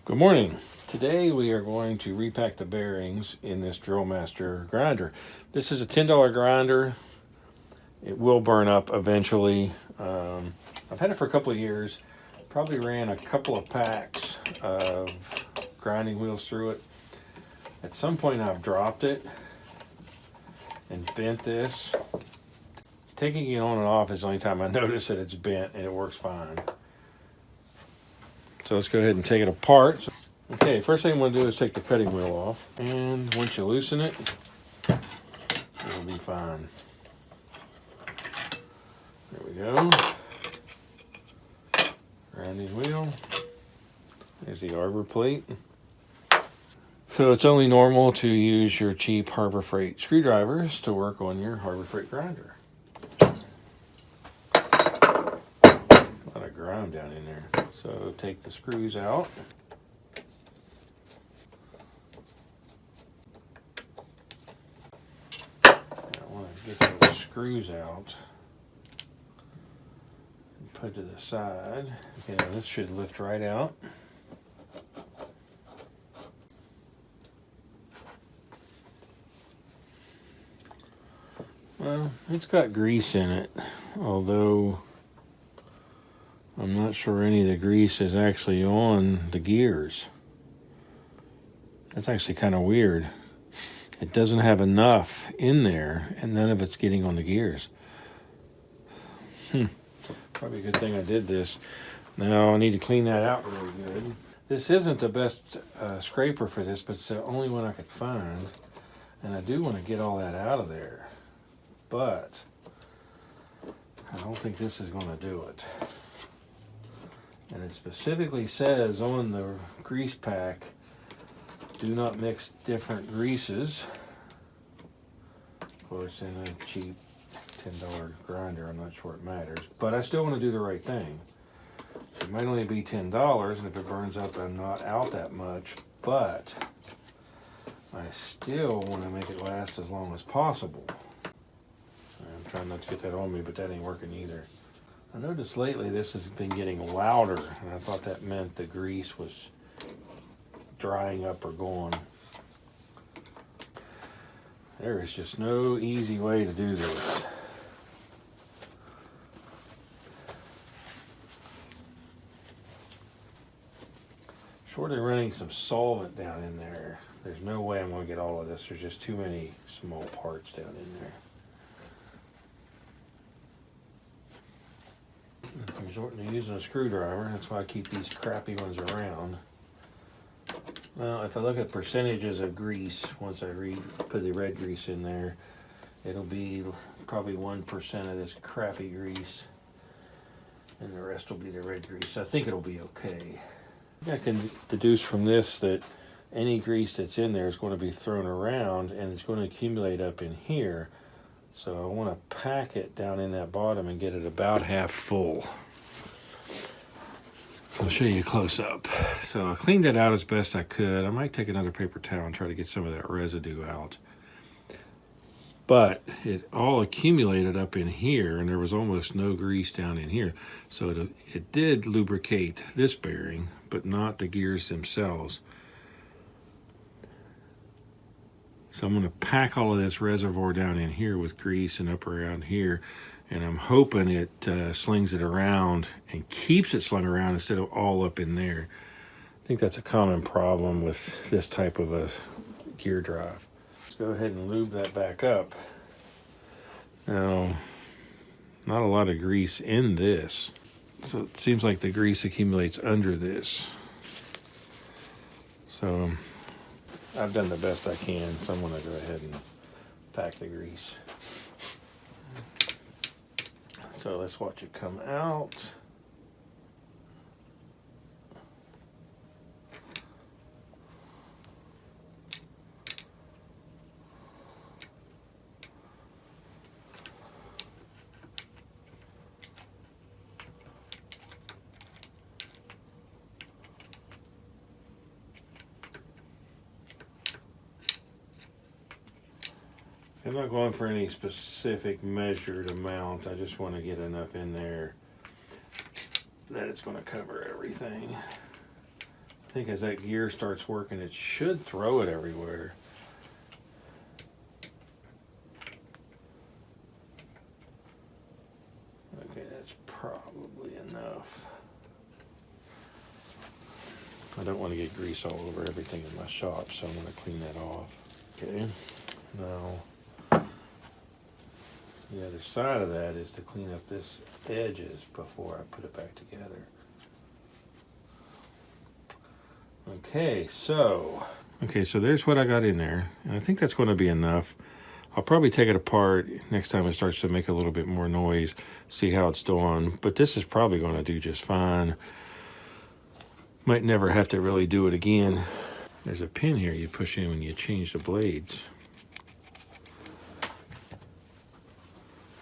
Good morning. Today we are going to repack the bearings in this Drill Master grinder. This is a $10 grinder. It will burn up eventually. I've had it for a couple of years. Probably ran a couple of packs of grinding wheels through it. At some point I've dropped it and bent this. Taking it on and off is the only time I notice that it's bent, and it works fine. So let's go ahead and take it apart. Okay, first thing I'm going to do is take the cutting wheel off, and once you loosen it, it'll be fine. There we go. Grinding wheel. There's the arbor plate. So it's only normal to use your cheap Harbor Freight screwdrivers to work on your Harbor Freight grinder. A lot of grime down in there. So take the screws out. I want to get those screws out and put to the side. Okay, this should lift right out. Well, it's got grease in it, although I'm not sure any of the grease is actually on the gears. That's actually kind of weird. It doesn't have enough in there, and none of it's getting on the gears. Probably a good thing I did this. Now I need to clean that out really good. This isn't the best scraper for this, but it's the only one I could find. And I do want to get all that out of there. But I don't think this is going to do it. And it specifically says on the grease pack, do not mix different greases. Of course, in a cheap $10 grinder, I'm not sure it matters. But I still want to do the right thing. It might only be $10, and if it burns up, I'm not out that much. But I still want to make it last as long as possible. I'm trying not to get that on me, but that ain't working either. I noticed lately this has been getting louder, and I thought that meant the grease was drying up or gone. There is just no easy way to do this. Short of running some solvent down in there, there's no way I'm going to get all of this. There's just too many small parts down in there. Resorting to using a screwdriver, that's why I keep these crappy ones around. Well, if I look at percentages of grease, once I put the red grease in there, it'll be probably 1% of this crappy grease, and the rest will be the red grease. I think it'll be okay. I can deduce from this that any grease that's in there is going to be thrown around, and it's going to accumulate up in here. So I want to pack it down in that bottom and get it about half full. So I'll show you a close up. So I cleaned it out as best I could. I might take another paper towel and try to get some of that residue out. But it all accumulated up in here, and there was almost no grease down in here. So it did lubricate this bearing, but not the gears themselves. So I'm going to pack all of this reservoir down in here with grease and up around here, and I'm hoping it slings it around and keeps it slung around instead of all up in there. I think that's a common problem with this type of a gear drive. Let's go ahead and lube that back up. Now, not a lot of grease in this, so it seems like the grease accumulates under this. So I've done the best I can, so I'm going to go ahead and pack the grease. So let's watch it come out. I'm not going for any specific measured amount. I just want to get enough in there that it's going to cover everything. I think as that gear starts working, it should throw it everywhere. Okay, that's probably enough. I don't want to get grease all over everything in my shop, so I'm going to clean that off. Okay, now the other side of that is to clean up this edges before I put it back together. Okay, so there's what I got in there, and I think that's going to be enough. I'll probably take it apart next time it starts to make a little bit more noise, see how it's doing, but this is probably going to do just fine. Might never have to really do it again. There's a pin here you push in when you change the blades.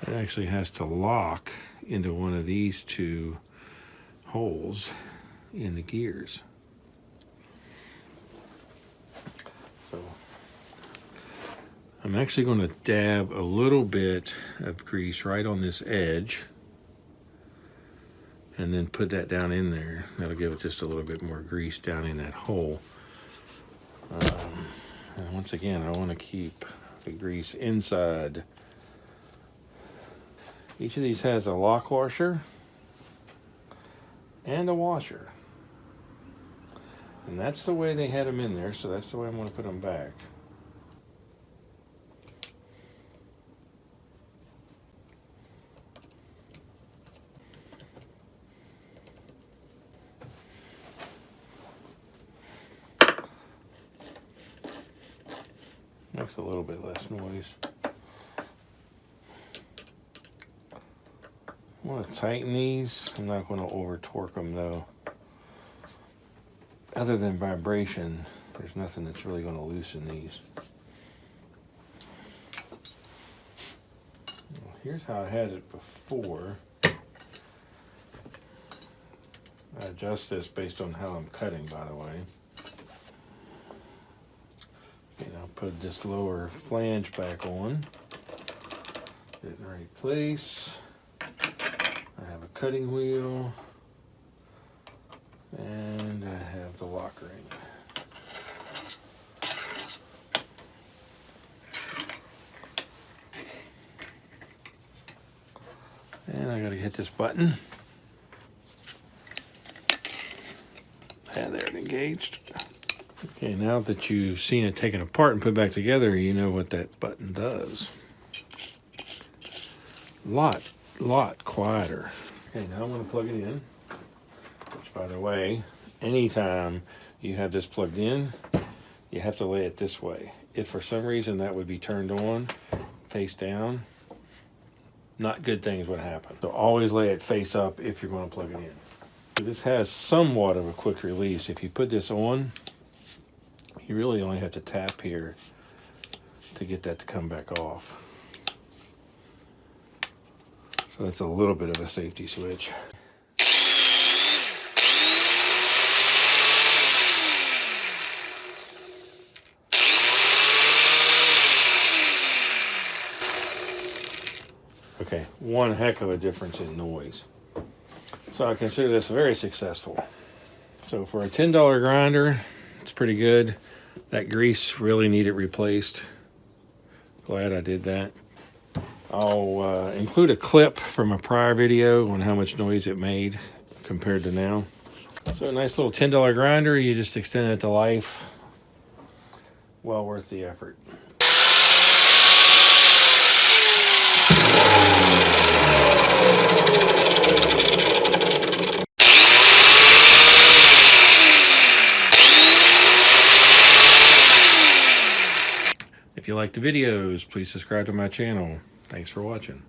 It actually has to lock into one of these two holes in the gears. So I'm actually going to dab a little bit of grease right on this edge and then put that down in there. That'll give it just a little bit more grease down in that hole. And once again, I want to keep the grease inside. Each of these has a lock washer and a washer. And that's the way they had them in there, so that's the way I'm going to put them back. Makes a little bit less noise. I want to tighten these. I'm not going to over torque them though. Other than vibration, there's nothing that's really going to loosen these. Well, here's how I had it before. I adjust this based on how I'm cutting, by the way. And I'll put this lower flange back on. Get it in the right place. I have a cutting wheel. And I have the lock ring. And I gotta hit this button. And there, it engaged. Okay, now that you've seen it taken apart and put back together, you know what that button does. Lot quieter. Okay, now I'm going to plug it in. Which, by the way, anytime you have this plugged in, you have to lay it this way. If for some reason that would be turned on, face down, not good things would happen. So always lay it face up if you're going to plug it in. So this has somewhat of a quick release. If you put this on, you really only have to tap here to get that to come back off. So that's a little bit of a safety switch. Okay, one heck of a difference in noise. So I consider this very successful. So for a $10 grinder, it's pretty good. That grease really needed replaced. Glad I did that. I'll include a clip from a prior video on how much noise it made compared to now. So a nice little $10 grinder, you just extend it to life. Well worth the effort. If you like the videos, please subscribe to my channel. Thanks for watching.